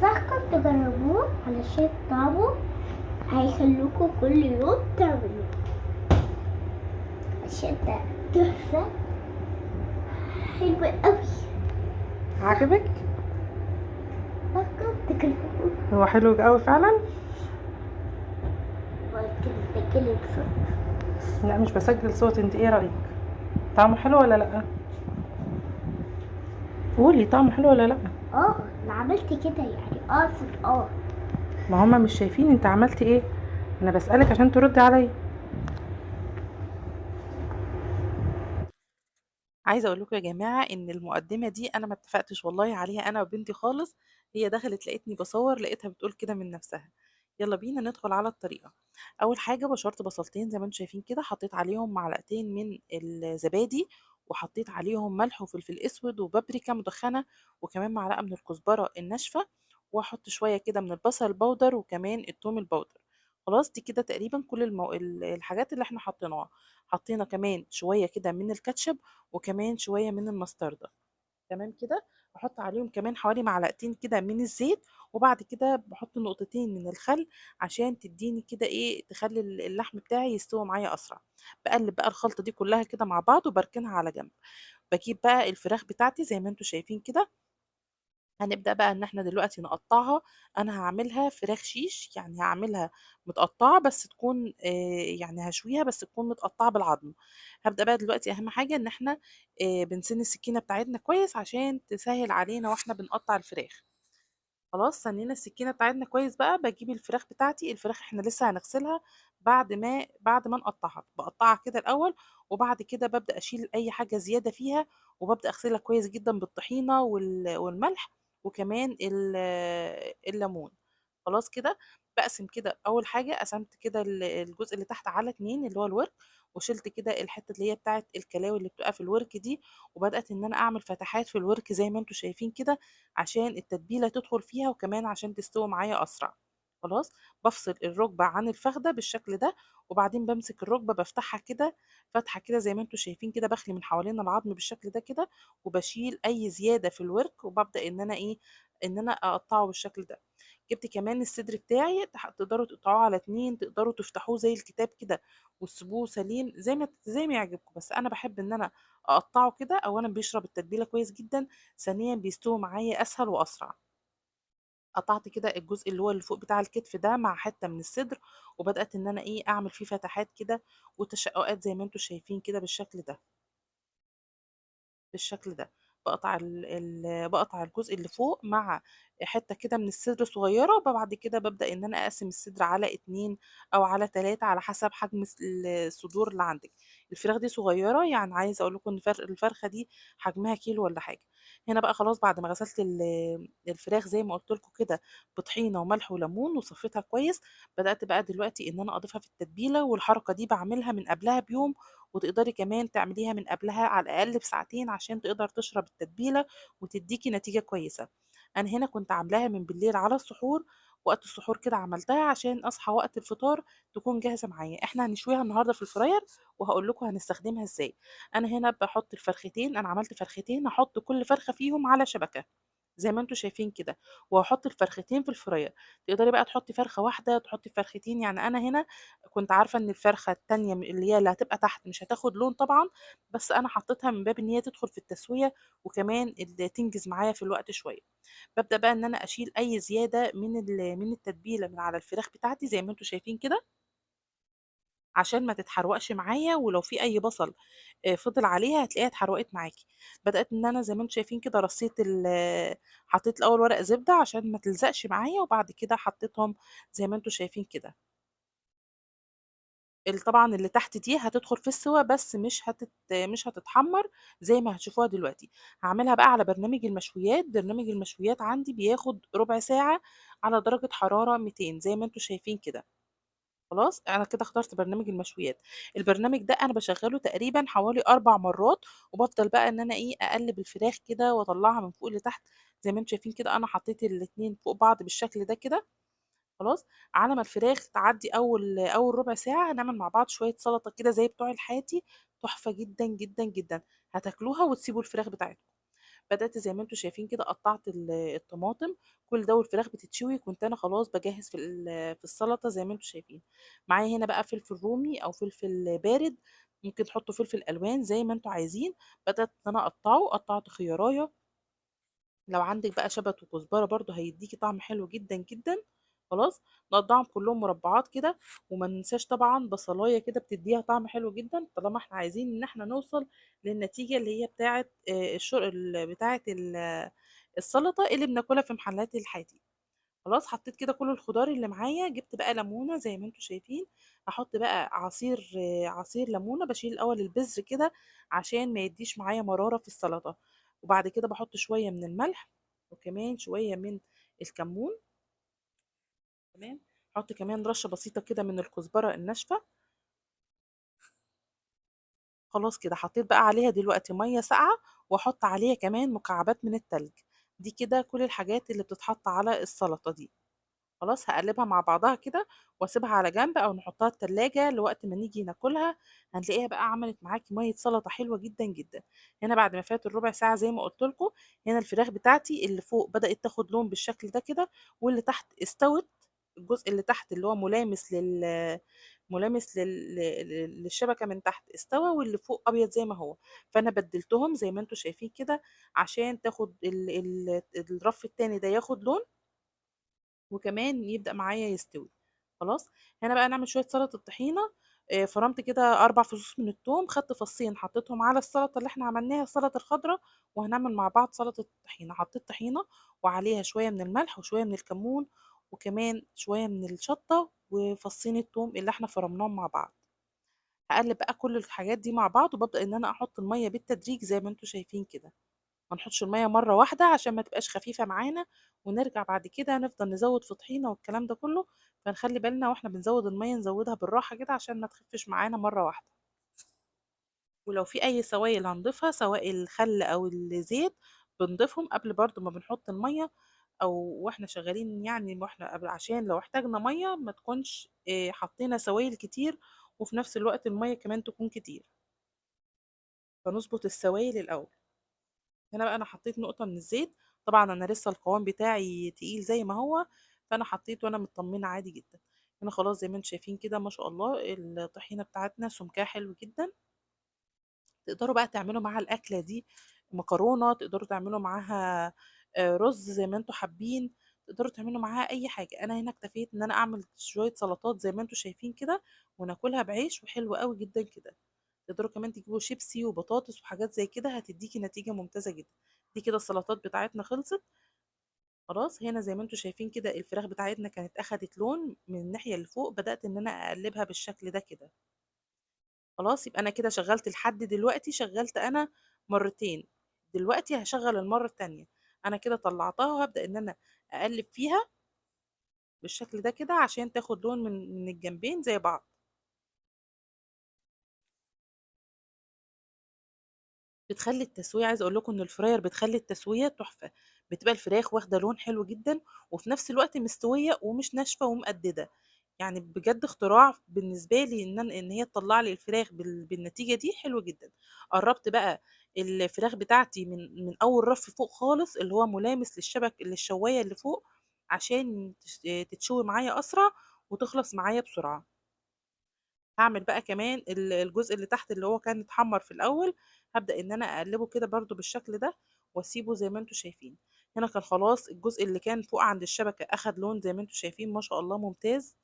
أنصحكم تجربوه علشان طعمه هيخلوكوا كل يوم تعملوه، عشان ده تحفة حلوة أوي. عجبك؟ أنصحكم تجربوه. هو حلو قوي فعلا. وبعد كده تسجلي بصوت. لا مش بسجل صوت، انت ايه رايك؟ طعمه حلو ولا لا؟ قولي طعمه حلو ولا لا. أنا عملت كده يعني أقصد ما هما مش شايفين انت عملتي ايه، انا بسالك عشان تردي عليا. عايزه اقول لكم يا جماعه ان المقدمه دي انا ما اتفقتش والله عليها انا وبنتي خالص. هي دخلت لقيتني بصور لقيتها بتقول كده من نفسها. يلا بينا ندخل على الطريقه. اول حاجه بشرت بصلتين زي ما انتم شايفين كده، حطيت عليهم معلقتين من الزبادي، وحطيت عليهم ملح وفلفل اسود وبابريكا مدخنه، وكمان معلقه من الكزبره الناشفه، واحط شويه كده من البصل البودر وكمان الثوم البودر. خلاص دي كده تقريبا كل الحاجات اللي احنا حطيناها. حطينا كمان شويه كده من الكاتشب وكمان شوية من المستردة. تمام كده. بحط عليهم كمان حوالي معلقتين كده من الزيت، وبعد كده بحط نقطتين من الخل عشان تديني كده ايه، تخلي اللحم بتاعي يستوي معايا اسرع. بقلب بقى الخلطة دي كلها كده مع بعض وبركنها على جنب. بجيب بقى الفراخ بتاعتي زي ما انتم شايفين كده. هنبدأ بقى ان احنا دلوقتي نقطعها. انا هعملها فراخ شيش، يعني هعملها متقطعة بس تكون يعني هشويها بس تكون متقطعة بالعظم. هبدأ بقى دلوقتي اهم حاجة ان احنا بنسن السكينة بتاعتنا كويس عشان تسهل علينا واحنا بنقطع الفراخ. خلاص سنينا السكينة بتاعتنا كويس بقى، بجيب الفراخ بتاعتي. الفراخ احنا لسه هنغسلها بعد ما نقطعها، بقطعها كده الاول، وبعد كده ببدأ اشيل اي حاجة زيادة فيها، وببدأ اغسلها كويس جدا بالطحينة والملح وكمان الليمون. خلاص كده. بقسم كده اول حاجة، قسمت كده الجزء اللي تحت على اتنين اللي هو الورك، وشلت كده الحتة اللي هي بتاعت الكلاوي اللي بتبقى في الورك دي، وبدأت ان انا اعمل فتحات في الورك زي ما انتم شايفين كده عشان التتبيلة تدخل فيها وكمان عشان تستوي معايا أسرع. خلاص. بفصل الركبة عن الفخدة بالشكل ده، وبعدين بمسك الركبة بفتحها كده فتحة كده زي ما انتم شايفين كده، بخلي من حوالين العظم بالشكل ده كده، وبشيل أي زيادة في الورك، وببدأ إن أنا إيه، إن أنا أقطعه بالشكل ده. جبت كمان الصدر بتاعي، تقدروا تقطعوه على اتنين، تقدروا تفتحوه زي الكتاب كده وتسيبوه سليم زي ما يعجبكم، بس انا بحب ان انا اقطعه كده. اولا بيشرب التتبيله كويس جدا، ثانيا بيستوي معايا اسهل واسرع. قطعت كده الجزء اللي هو اللي فوق بتاع الكتف ده مع حته من الصدر، وبدات ان انا ايه اعمل فيه فتحات كده وتشققات زي ما انتم شايفين كده بالشكل ده. بقطع الجزء اللي فوق مع حتة كده من الصدر صغيرة، وبعد كده ببدأ ان انا اقسم الصدر على اتنين او على تلاتة على حسب حجم الصدور اللي عندك. الفراخ دي صغيرة، يعني عايزة اقول لكم ان الفرخة دي حجمها كيلو ولا حاجة. هنا بقى خلاص بعد ما غسلت الفراخ زي ما قلت لكم كده بطحينة وملح وليمون وصفيتها كويس، بدأت بقى دلوقتي ان انا اضيفها في التتبيلة، والحركة دي بعملها من قبلها بيوم، وتقدري كمان تعمليها من قبلها على الأقل بساعتين عشان تقدر تشرب التتبيلة وتديكي نتيجة كويسة. أنا هنا كنت عاملاها من بالليل على السحور، وقت السحور كده عملتها عشان أصحى وقت الفطار تكون جاهزة معايا. احنا هنشويها النهاردة في الفراير، وهقول لكم هنستخدمها ازاي. أنا هنا بحط الفرختين، أنا عملت فرختين، هحط كل فرخة فيهم على شبكة زي ما انتم شايفين كده، وهحط الفرختين في الفراير. تقدري بقى تحطي فرخة واحدة، تحطي فرختين، يعني أنا هنا كنت عارفة ان الفرخة التانية اللي هي اللي هتبقى تحت مش هتاخد لون طبعا، بس انا حطيتها من باب ان هي تدخل في التسوية وكمان اللي تنجز معايا في الوقت شوية. ببدأ بقى ان انا اشيل اي زيادة من التتبيلة من على الفراخ بتاعتي زي ما انتم شايفين كده، عشان ما تتحرقش معايا، ولو في اي بصل فضل عليها هتلاقيها اتحرقت معاكي. بدأت ان انا زي ما انتم شايفين كده حطيت الاول ورق زبدة عشان ما تلزقش معايا، وبعد كده حطيتهم زي ما انتم شايفين كده. طبعًا اللي تحت دي هتدخل في السوا بس مش هتتحمّر زي ما هتشوفوها دلوقتي. هاعملها بقى على برنامج المشويات. برنامج المشويات عندي بياخد ربع ساعة على درجة حرارة 200 زي ما أنتم شايفين كده. خلاص، أنا كده اخترت برنامج المشويات. البرنامج ده أنا باشغّله تقريبًا حوالي 4 مرات، وبافضل بقى إن أنا إيه، أقلّب الفراخ كده وأطلّعها من فوق لتحت زي ما أنتم شايفين كده. أنا حطيت الاتنين فوق بعض بالشكل ده كده. خلاص. على ما الفراخ تعدي اول ربع ساعه هنعمل مع بعض شويه سلطه كده زي بتوع الحياتي، تحفه جدا جدا جدا. هتاكلوها وتسيبوا الفراخ بتاعتكم. بدأت زي ما انتم شايفين كده قطعت الطماطم. كل ده والفراخ بتتشوي كنت انا خلاص بجهز في السلطه زي ما انتم شايفين. معايا هنا بقى فلفل رومي او فلفل بارد، ممكن تحطوا فلفل الوان زي ما انتم عايزين. بدأت ان انا اقطعه، قطعت خيارايه. لو عندك بقى شبت وكزبره برضو هيديكي طعم حلو جدا جدا. خلاص، نقطعهم كلهم مربعات كده. وما ننساش طبعا بصلايه كده بتديها طعم حلو جدا، طالما احنا عايزين ان احنا نوصل للنتيجه اللي هي بتاعه السلطه اللي بناكلها في محلات الحاتي. خلاص، حطيت كده كل الخضار اللي معايا، جبت بقى ليمونه زي ما انتم شايفين. هحط بقى عصير ليمونه، بشيل الاول البذر كده عشان ما يديش معايا مراره في السلطه. وبعد كده بحط شويه من الملح، وكمان شويه من الكمون. تمام. احط كمان رشه بسيطه كده من الكزبره الناشفه. خلاص كده حطيت بقى عليها دلوقتي ميه ساقعه، واحط عليها كمان مكعبات من التلج. دي كده كل الحاجات اللي بتتحط على السلطه دي. خلاص، هقلبها مع بعضها كده واسيبها على جنب او نحطها التلاجة لوقت ما نيجي ناكلها. هنلاقيها بقى عملت معاكي ميه سلطه حلوه جدا جدا. هنا بعد ما فات الربع ساعه زي ما قلت لكم، هنا الفراخ بتاعتي اللي فوق بدات تاخد لون بالشكل ده كده، واللي تحت استوت. الجزء اللي تحت اللي هو للشبكه من تحت استوى، واللي فوق ابيض زي ما هو. فانا بدلتهم زي ما انتم شايفين كده عشان تاخد الرف التاني ده ياخد لون، وكمان يبدأ معايا يستوي. خلاص. هنا بقى نعمل شوية سلطة الطحينة. فرمت كده 4 فصوص من الثوم، خدت فصين حطيتهم على السلطة اللي احنا عملناها السلطة الخضراء، وهنعمل مع بعض سلطة الطحينة. حطيت طحينة وعليها شوية من الملح وشوية من الكمون، وكمان شوية من الشطة وفصين الثوم اللي احنا فرمناهم مع بعض. هقلب بقى كل الحاجات دي مع بعض، وببدأ ان انا احط المية بالتدريج زي ما انتم شايفين كده. ما نحطش المية مرة واحدة عشان ما تبقاش خفيفة معانا، ونرجع بعد كده نفضل نزود في طحينة والكلام ده كله. فنخلي بالنا واحنا بنزود المية نزودها بالراحة كده عشان ما تخفش معانا مرة واحدة. ولو في أي سوائل هنضيفها سواء الخل أو الزيت بنضيفهم قبل برضو ما بنحط المية، أو واحنا شغالين يعني واحنا قبل، عشان لو احتاجنا مية ما تكونش حطينا سوائل كتير، وفي نفس الوقت المية كمان تكون كتير. فنظبط السوائل الأول. هنا بقى انا حطيت نقطة من الزيت. طبعا انا لسه القوام بتاعي تقيل زي ما هو، فانا حطيت وانا مطمنة عادي جدا. هنا خلاص زي ما انتم شايفين كده ما شاء الله الطحينة بتاعتنا سمكها حلو جدا. تقدروا بقى تعملوا معاها الاكلة دي مكرونة، تقدروا تعملوا معاها رز زي ما انتم حابين. تقدروا تعملوا معاها اي حاجة. انا هنا اكتفيت ان انا اعمل شوية سلطات زي ما انتم شايفين كده، وناكلها بعيش وحلو قوي جدا كده. تقدروا كمان تجيبوا شيبسي وبطاطس وحاجات زي كده هتديكي نتيجة ممتازة جدا. دي كده السلطات بتاعتنا خلصت. خلاص، هنا زي ما انتم شايفين كده الفراخ بتاعتنا كانت اخدت لون من الناحية اللي فوق، بدأت ان انا اقلبها بالشكل ده كده. خلاص، يبقى انا كده شغلت لحد دلوقتي، شغلت انا مرتين. دلوقتي هشغل المرة التانية. انا كده طلعتها وهبدأ ان انا اقلب فيها بالشكل ده كده عشان تاخد لون من الجنبين زي بعض. بتخلي التسوية، عايزة اقول لكم ان الفراير بتخلي التسوية تحفة. بتبقى الفراخ واخدة لون حلو جدا، وفي نفس الوقت مستوية ومش ناشفة ومقددة. يعني بجد اختراع بالنسبة لي ان هي تطلع لي الفراخ بالنتيجة دي حلو جدا. قربت بقى الفراخ بتاعتي من اول رف فوق خالص اللي هو ملامس للشواية اللي فوق، عشان تتشوي معايا اسرع وتخلص معايا بسرعة. هعمل بقى كمان الجزء اللي تحت اللي هو كان اتحمر في الاول. هبدأ ان انا اقلبه كده برضو بالشكل ده، واسيبه زي ما انتم شايفين. هنا كان خلاص الجزء اللي كان فوق عند الشبكة اخد لون زي ما انتم شايفين ما شاء الله ممتاز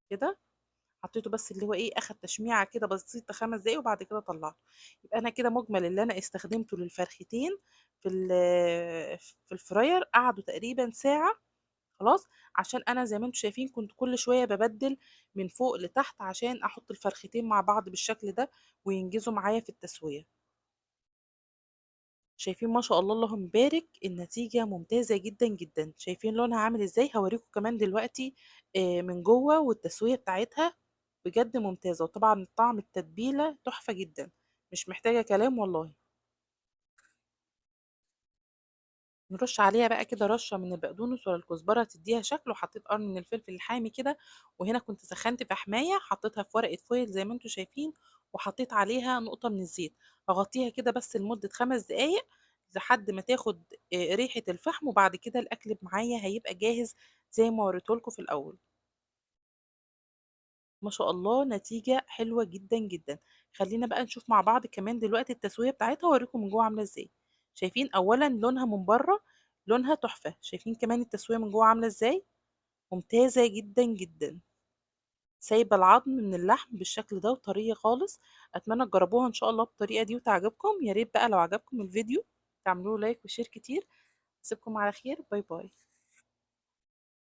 كده. حطيته بس اللي هو ايه اخد تشميعة كده بسيطة 5 دقايق وبعد كده طلعته. يبقى انا كده مجمل اللي انا استخدمته للفرختين في الفراير قعدوا تقريبا ساعة. خلاص، عشان انا زي ما انتم شايفين كنت كل شويه ببدل من فوق لتحت عشان احط الفرختين مع بعض بالشكل ده وينجزوا معايا في التسويه. شايفين ما شاء الله اللهم بارك النتيجه ممتازه جدا جدا. شايفين لونها عامل ازاي؟ هوريكم كمان دلوقتي من جوه والتسويه بتاعتها بجد ممتازه. وطبعا طعم التتبيله تحفه جدا، مش محتاجه كلام والله. نرش عليها بقى كده رشه من البقدونس ولا الكزبره تديها شكل، وحطيت قرن من الفلفل الحامي كده. وهنا كنت سخنت في حمايه حطيتها في ورقه فويل زي ما انتم شايفين، وحطيت عليها نقطه من الزيت. اغطيها كده بس لمده 5 دقايق لحد ما تاخد ريحة الفحم، وبعد كده الأكل معايا هيبقى جاهز زي ما وريتهولكوا في الأول. ما شاء الله نتيجة حلوة جدا جدا. خلينا بقى نشوف مع بعض كمان دلوقتي التسوية بتاعتها واوريكم من جوه عاملة ازاي. شايفين اولا لونها من بره لونها تحفة، شايفين كمان التسوية من جوه عاملة ازاي؟ ممتازة جدا جدا. سايبة العظم من اللحم بالشكل ده وطرية خالص. اتمنى تجربوها ان شاء الله بالطريقة دي وتعجبكم. يا ريت بقى لو عجبكم الفيديو تعملوا لايك وشير كتير. اسيبكم على خير، باي باي.